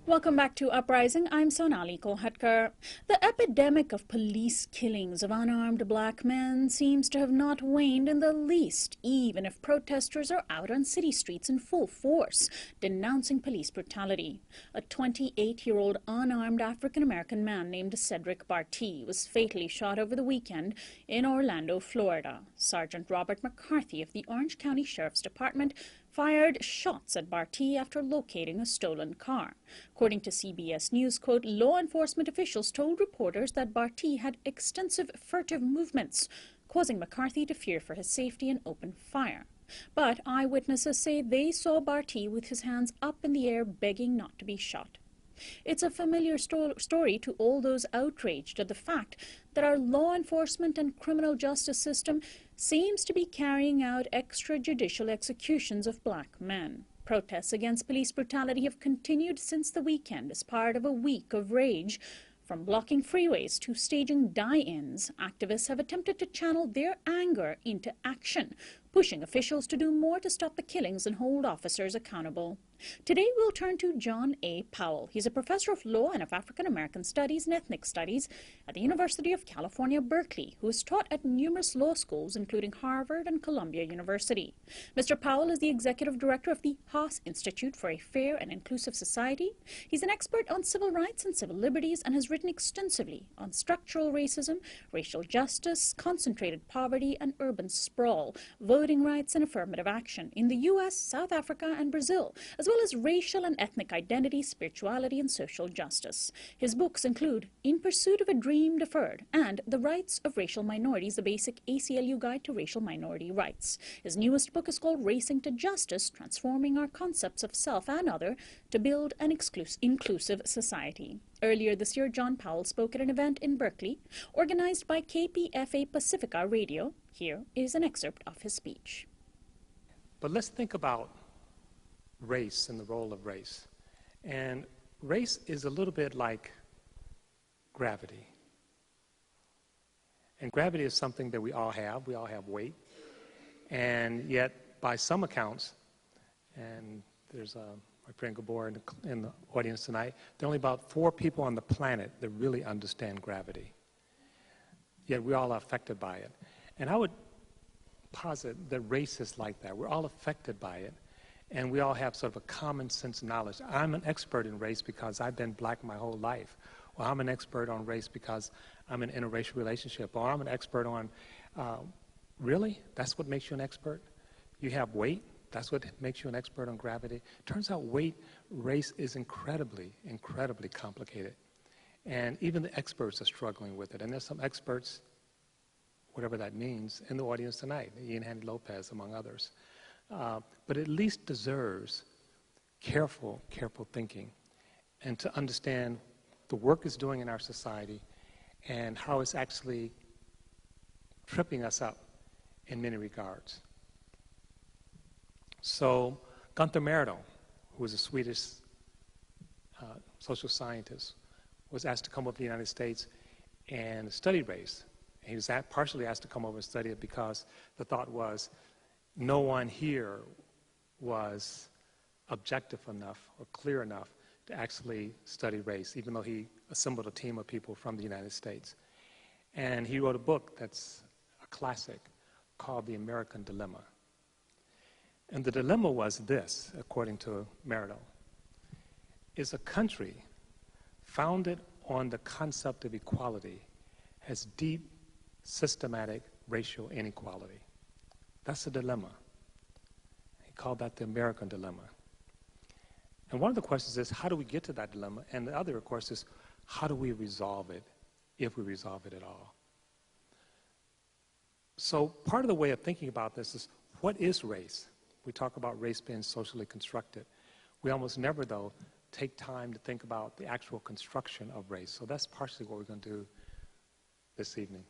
Welcome back to Uprising. I'm Sonali Kolhatkar. The epidemic of police killings of unarmed black men seems to have not waned in the least, even if protesters are out on city streets in full force, denouncing police brutality. A 28-year-old unarmed African-American man named Cedric Bartee was fatally shot over the weekend in Orlando, Florida. Sergeant Robert McCarthy of the Orange County Sheriff's Department fired shots at Bartee after locating a stolen car. According to CBS News, quote, law enforcement officials told reporters that Bartee had extensive furtive movements, causing McCarthy to fear for his safety and open fire. But eyewitnesses say they saw Bartee with his hands up in the air begging not to be shot. It's a familiar story to all those outraged at the fact that our law enforcement and criminal justice system seems to be carrying out extrajudicial executions of black men. Protests against police brutality have continued since the weekend as part of a week of rage. From blocking freeways to staging die-ins, activists have attempted to channel their anger into action, pushing officials to do more to stop the killings and hold officers accountable. Today we'll turn to John A. Powell. He's a professor of law and of African American studies and ethnic studies at the University of California, Berkeley, who has taught at numerous law schools, including Harvard and Columbia University. Mr. Powell is the executive director of the Haas Institute for a Fair and Inclusive Society. He's an expert on civil rights and civil liberties and has written extensively on structural racism, racial justice, concentrated poverty, and urban sprawl, voting rights and affirmative action in the U.S., South Africa, and Brazil, as well as racial and ethnic identity, spirituality, and social justice. His books include In Pursuit of a Dream Deferred and The Rights of Racial Minorities, the Basic ACLU Guide to Racial Minority Rights. His newest book is called Racing to Justice, Transforming Our Concepts of Self and Other to Build an Inclusive Society. Earlier this year, John Powell spoke at an event in Berkeley, organized by KPFA Pacifica Radio. Here is an excerpt of his speech. But let's think about race and the role of race. And race is a little bit like gravity. And gravity is something that we all have. We all have weight. And yet, by some accounts, and there's my friend Gabor in the audience tonight, there are only about 4 people on the planet that really understand gravity. Yet we all are affected by it. And I would posit that race is like that. We're all affected by it. And we all have sort of a common sense knowledge. I'm an expert in race because I've been black my whole life. Or I'm an expert on race because I'm in an interracial relationship. Or I'm an expert on, really? That's what makes you an expert? You have weight? That's what makes you an expert on gravity? Turns out race is incredibly, incredibly complicated. And even the experts are struggling with it. And there's some experts, whatever that means, in the audience tonight. Ian Handy Lopez, among others. But at least deserves careful thinking and to understand the work it's doing in our society and how it's actually tripping us up in many regards. So Gunther Myrdal, who was a Swedish social scientist, was asked to come over to the United States and study race. And he was partially asked to come over and study it because the thought was no one here was objective enough or clear enough to actually study race, even though he assembled a team of people from the United States. And he wrote a book that's a classic called The American Dilemma. And the dilemma was this, according to Myrdal, is a country founded on the concept of equality has deep, systematic racial inequality. That's the dilemma. He called that the American dilemma. And one of the questions is, how do we get to that dilemma? And the other, of course, is, how do we resolve it, if we resolve it at all? So part of the way of thinking about this is, what is race? We talk about race being socially constructed. We almost never, though, take time to think about the actual construction of race. So that's partially what we're going to do this evening.